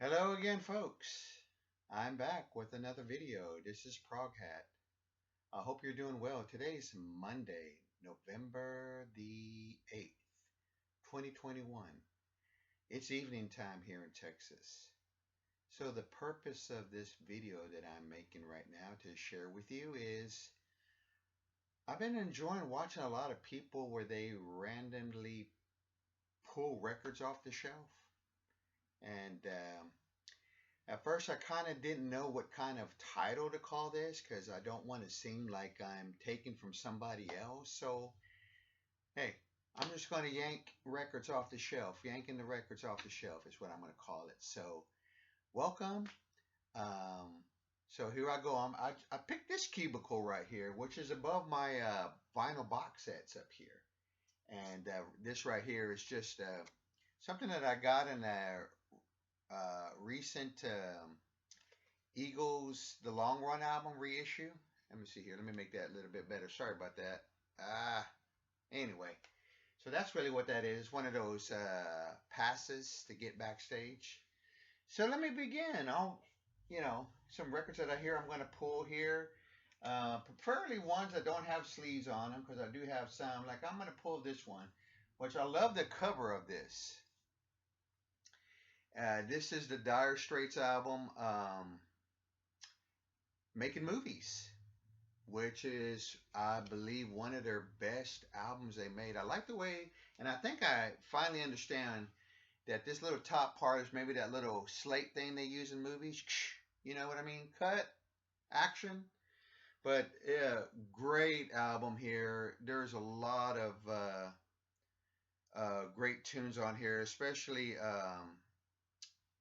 Hello again, folks. I'm back with another video. This is ProgHat. I hope you're doing well. Today's Monday, November the 8th, 2021. It's evening time here in Texas. So the purpose of this video that I'm making right now to share with you is I've been enjoying watching a lot of people where they randomly pull records off the shelf. And at first, I kind of didn't know what kind of title to call this because I don't want to seem like I'm taking from somebody else. So, hey, I'm just going to yank records off the shelf. Yanking the records off the shelf is what I'm going to call it. So, welcome. So here I go. I picked this cubicle right here, which is above my vinyl box sets up here. And this right here is just something that I got in a recent Eagles The Long Run album reissue. Let me see here. Let me make that a little bit better. Sorry about that. Anyway, so that's really what that is. One of those passes to get backstage. So let me begin. Some records that I hear I'm going to pull here. Preferably ones that don't have sleeves on them because I do have some. Like I'm going to pull this one, which I love the cover of this. This is the Dire Straits album, Making Movies, which is, I believe, one of their best albums they made. I like the way, and I think I finally understand that this little top part is maybe that little slate thing they use in movies. You know what I mean? Cut, action. But yeah, great album here. There's a lot of great tunes on here, especially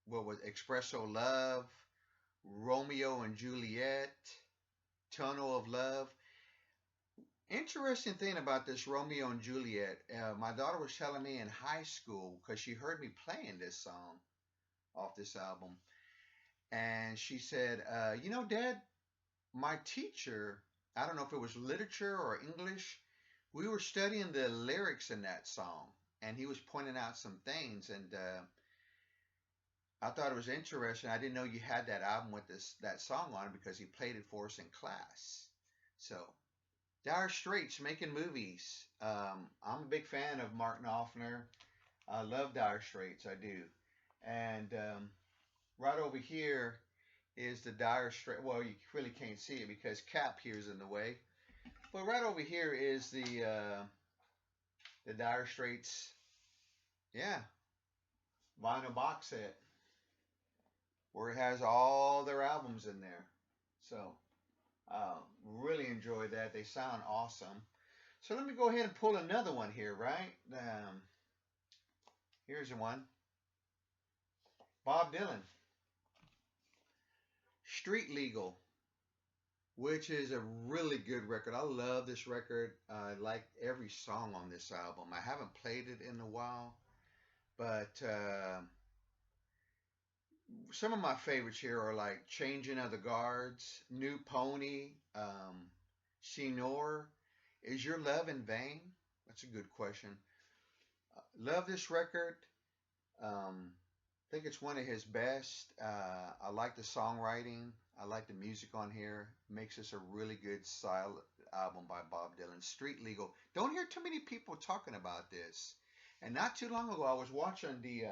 what was Espresso Love, Romeo and Juliet, Tunnel of Love. Interesting thing about this Romeo and Juliet, my daughter was telling me in high school because she heard me playing this song off this album. And she said, Dad, my teacher, I don't know if it was literature or English, we were studying the lyrics in that song. And he was pointing out some things. And I thought it was interesting. I didn't know you had that album with that song on it because he played it for us in class. So, Dire Straits, Making Movies. I'm a big fan of Mark Knopfler. I love Dire Straits, I do. And right over here is the Dire Straits. Well, you really can't see it because Cap here is in the way. But right over here is the Dire Straits, vinyl box set, where it has all their albums in there. So, really enjoy that. They sound awesome. So let me go ahead and pull another one here, right? Here's the one. Bob Dylan. Street Legal, which is a really good record. I love this record. I like every song on this album. I haven't played it in a while, but some of my favorites here are like Changing of the Guards, New Pony, Senor, Is Your Love in Vain? That's a good question. Love this record. I think it's one of his best. I like the songwriting. I like the music on here. Makes this a really good style album by Bob Dylan. Street Legal. Don't hear too many people talking about this. And not too long ago, I was watching the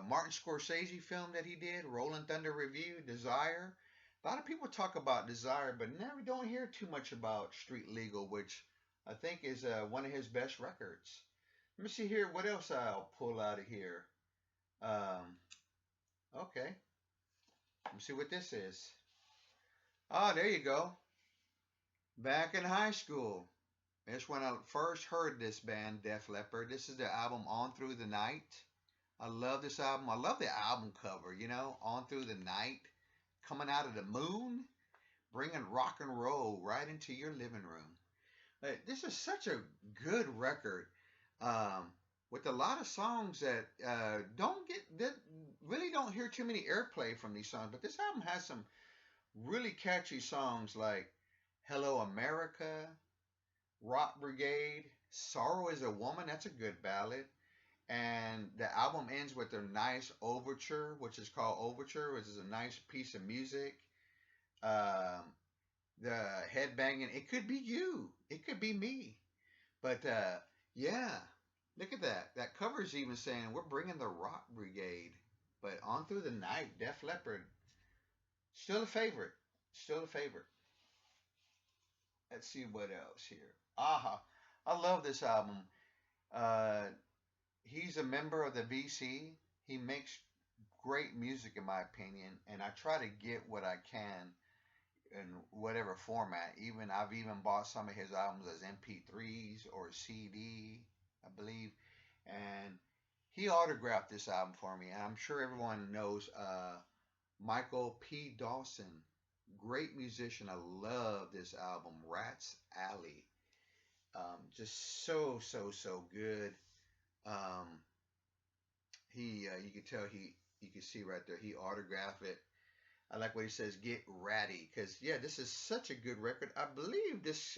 Martin Scorsese film that he did, Rolling Thunder Review, Desire. A lot of people talk about Desire, but never don't hear too much about Street Legal, which I think is one of his best records. Let me see here what else I'll pull out of here. Okay. Let me see what this is. Oh, there you go. Back in high school. That's when I first heard this band, Def Leppard. This is the album On Through the Night. I love this album. I love the album cover, On Through the Night. Coming out of the moon. Bringing rock and roll right into your living room. This is such a good record. With a lot of songs that really don't hear too many airplay from these songs, but this album has some really catchy songs like Hello America, Rock Brigade, Sorrow is a Woman, that's a good ballad, And the album ends with a nice overture, which is called Overture, which is a nice piece of music. Um, the headbanging, it could be you, it could be me, but yeah, look at that. That cover's even saying we're bringing the Rock Brigade, but on through the night, Def Leppard, still a favorite, still a favorite. Let's see what else here. Aha, I love this album. Uh, he's a member of the VC. He makes great music, in my opinion, and I try to get what I can in whatever format. Even I've even bought some of his albums as MP3s or CD, I believe, and he autographed this album for me. And I'm sure everyone knows Michael P. Dawson, great musician. I love this album, Rats Alley. Just so good. Um, you could tell you can see right there, he autographed it. I like what he says, get ratty, because yeah, this is such a good record. I believe this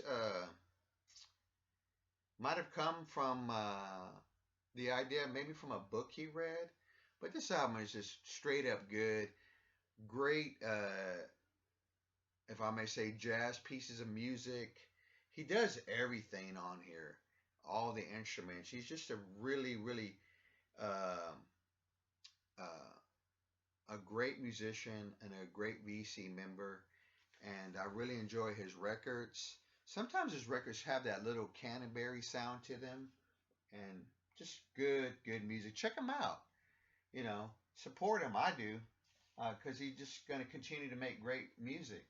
might have come from the idea, maybe from a book he read, but this album is just straight up good. Great, if I may say, jazz pieces of music. He does everything on here, all the instruments. He's just a really uh, a great musician and a great VC member, and I really enjoy his records. Sometimes his records have that little Canterbury sound to them, and just good music. Check him out. You know, support him. I do, because he's just going to continue to make great music.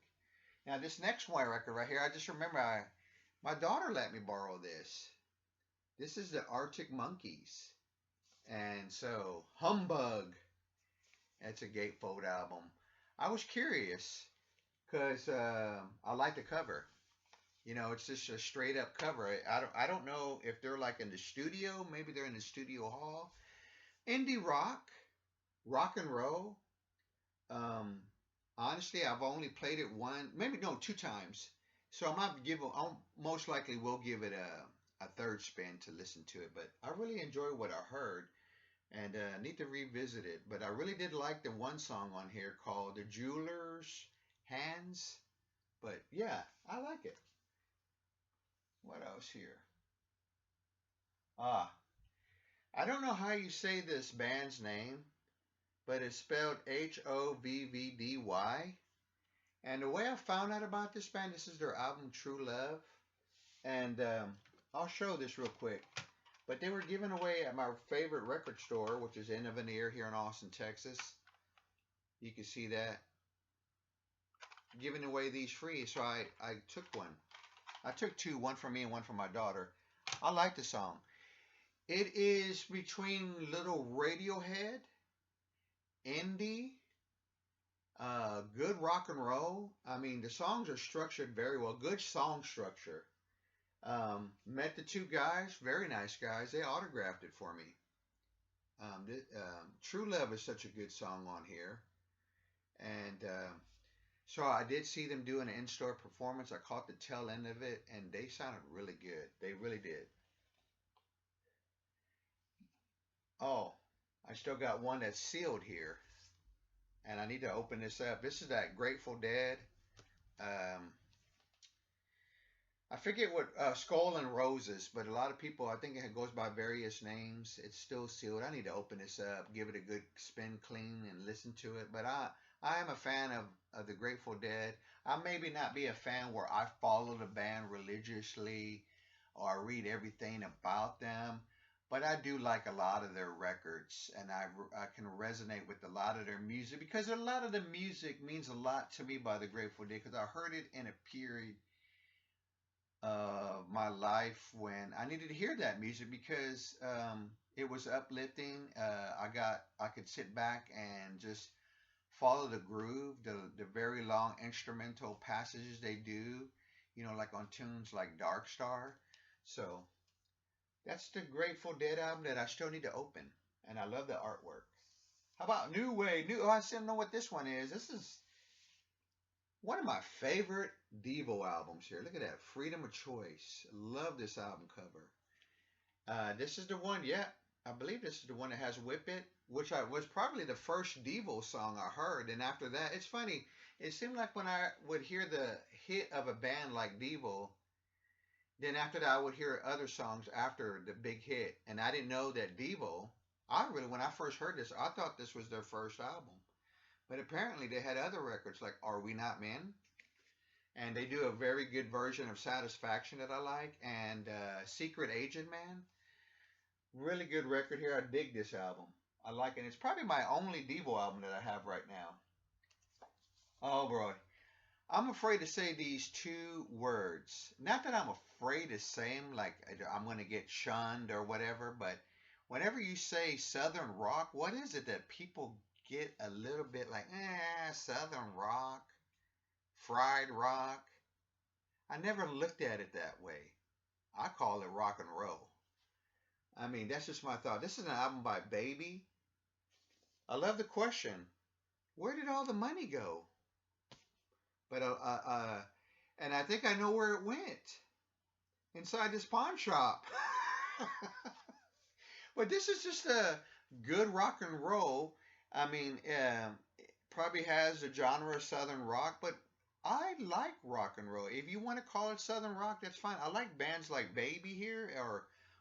Now, this next one record right here, I just remember my daughter let me borrow this. This is the Arctic Monkeys, and so Humbug. It's a gatefold album. I was curious because I like the cover. You know, it's just a straight up cover. I don't know if they're like in the studio. Maybe they're in the studio hall. Indie rock, rock and roll. Um, honestly, I've only played it one, maybe no, two times. So I might give. I'll most likely will give it a third spin to listen to it. But I really enjoy what I heard, and need to revisit it. But I really did like the one song on here called "The Jeweler's Hands." But yeah, I like it. What else here? Ah, I don't know how you say this band's name, but it's spelled Hovvdy. And the way I found out about this band, this is their album True Love. And I'll show this real quick. But they were given away at my favorite record store, which is In a Veneer here in Austin, Texas. You can see that. Giving away these free, so I took one. I took two, one for me and one for my daughter. I like the song. It is between little Radiohead, indie, good rock and roll. I mean, the songs are structured very well. Good song structure. Met the two guys, very nice guys. They autographed it for me. True Love is such a good song on here. And so I did see them do an in-store performance. I caught the tail end of it, and they sounded really good. They really did. Oh, I still got one that's sealed here, and I need to open this up. This is that Grateful Dead. Um, I forget what Skull and Roses, but a lot of people, I think it goes by various names. It's still sealed. I need to open this up, give it a good spin clean, and listen to it. But I am a fan of the Grateful Dead. I maybe not be a fan where I follow the band religiously or read everything about them, but I do like a lot of their records, and I can resonate with a lot of their music because a lot of the music means a lot to me by the Grateful Dead because I heard it in a period my life when I needed to hear that music because it was uplifting. I could sit back and just follow the groove, the very long instrumental passages they do, you know, like on tunes like Dark Star. So that's the Grateful Dead album that I still need to open, and I love the artwork. How about New Way? Oh, I still don't know what this one is. This is one of my favorite Devo albums here. Look at that. Freedom of Choice. Love this album cover. This is the one, yeah. I believe this is the one that has Whip It, which was probably the first Devo song I heard. And after that, it's funny. It seemed like when I would hear the hit of a band like Devo, then after that I would hear other songs after the big hit. And I didn't know that Devo, when I first heard this, I thought this was their first album. But apparently they had other records like Are We Not Men? And they do a very good version of Satisfaction that I like. And Secret Agent Man. Really good record here. I dig this album. I like it. It's probably my only Devo album that I have right now. Oh, boy. I'm afraid to say these two words. Not that I'm afraid to say them, like I'm going to get shunned or whatever, but whenever you say Southern rock, what is it that people get a little bit like, Southern rock, fried rock? I never looked at it that way. I call it rock and roll. I mean, that's just my thought. This is an album by Baby. I love the question. Where did all the money go? But and I think I know where it went. Inside this pawn shop. But this is just a good rock and roll. I mean, it probably has a genre of Southern rock, but I like rock and roll. If you want to call it Southern rock, that's fine. I like bands like Baby here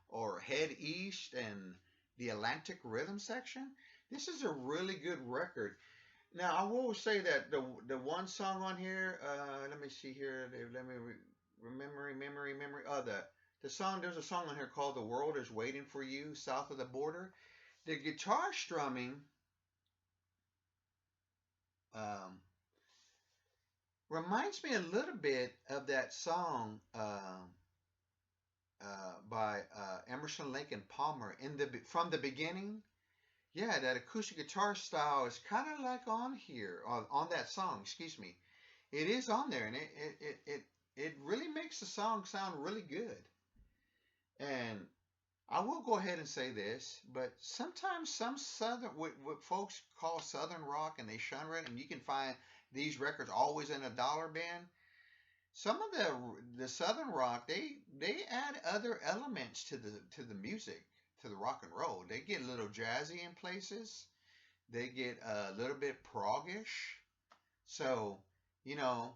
or Head East and the Atlantic Rhythm Section. This is a really good record. Now I will say that the one song on here, let me see here, let me memory. Oh, the song. There's a song on here called "The World Is Waiting for You," South of the Border. The guitar strumming um, reminds me a little bit of that song by Emerson, Lake and Palmer in the from the beginning. Yeah, that acoustic guitar style is kind of like on here, on that song. Excuse me, it is on there, and it really makes the song sound really good. And I will go ahead and say this, but sometimes some southern, what folks call southern rock, and they shun it, and you can find these records always in a dollar bin. Some of the southern rock, they add other elements to the music, to the rock and roll. They get a little jazzy in places. They get a little bit proggish. So, you know,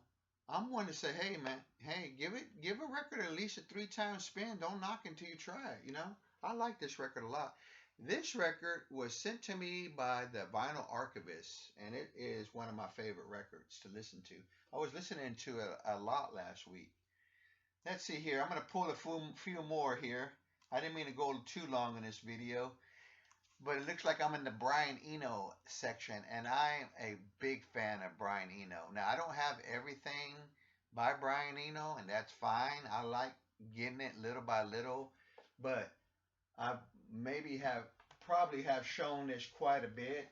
I'm one to say, hey man, hey, give a record at least a 3 times spin. Don't knock it until you try it. I like this record a lot. This record was sent to me by the Vinyl Archivist, and it is one of my favorite records to listen to. I was listening to it a lot last week. Let's see here. I'm going to pull a few more here. I didn't mean to go too long in this video, but it looks like I'm in the Brian Eno section, and I'm a big fan of Brian Eno. Now, I don't have everything by Brian Eno, and that's fine. I like getting it little by little, but I probably have shown this quite a bit.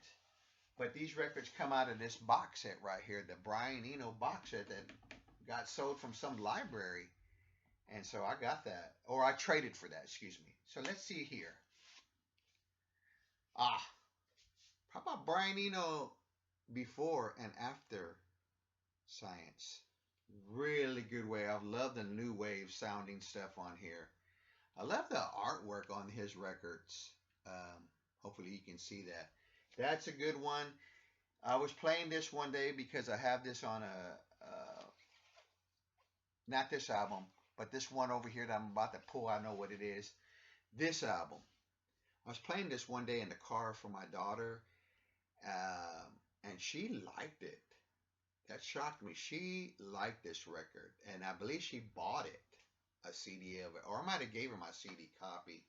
But these records come out of this box set right here, the Brian Eno box set that got sold from some library. And so I got that, or I traded for that, excuse me. So let's see here. How about Brian Eno before and after Science? Really good way. I love the new wave sounding stuff on here. I love the artwork on his records. Hopefully you can see that. That's a good one. I was playing this one day because I have this on not this album, but this one over here that I'm about to pull. I know what it is. This album. I was playing this one day in the car for my daughter, and she liked it. That shocked me. She liked this record, and I believe she bought it, a CD of it, or I might have gave her my CD copy.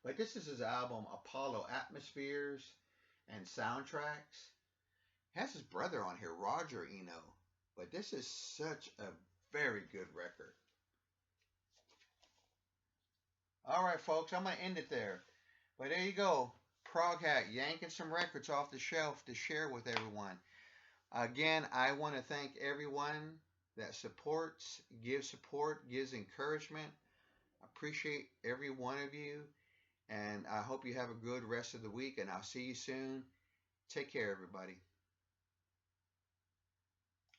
But this is his album, Apollo Atmospheres and Soundtracks. It has his brother on here, Roger Eno. But this is such a very good record. All right, folks, I'm going to end it there. But there you go. ProgHat, yanking some records off the shelf to share with everyone. Again, I want to thank everyone that supports, gives encouragement. I appreciate every one of you. And I hope you have a good rest of the week. And I'll see you soon. Take care, everybody.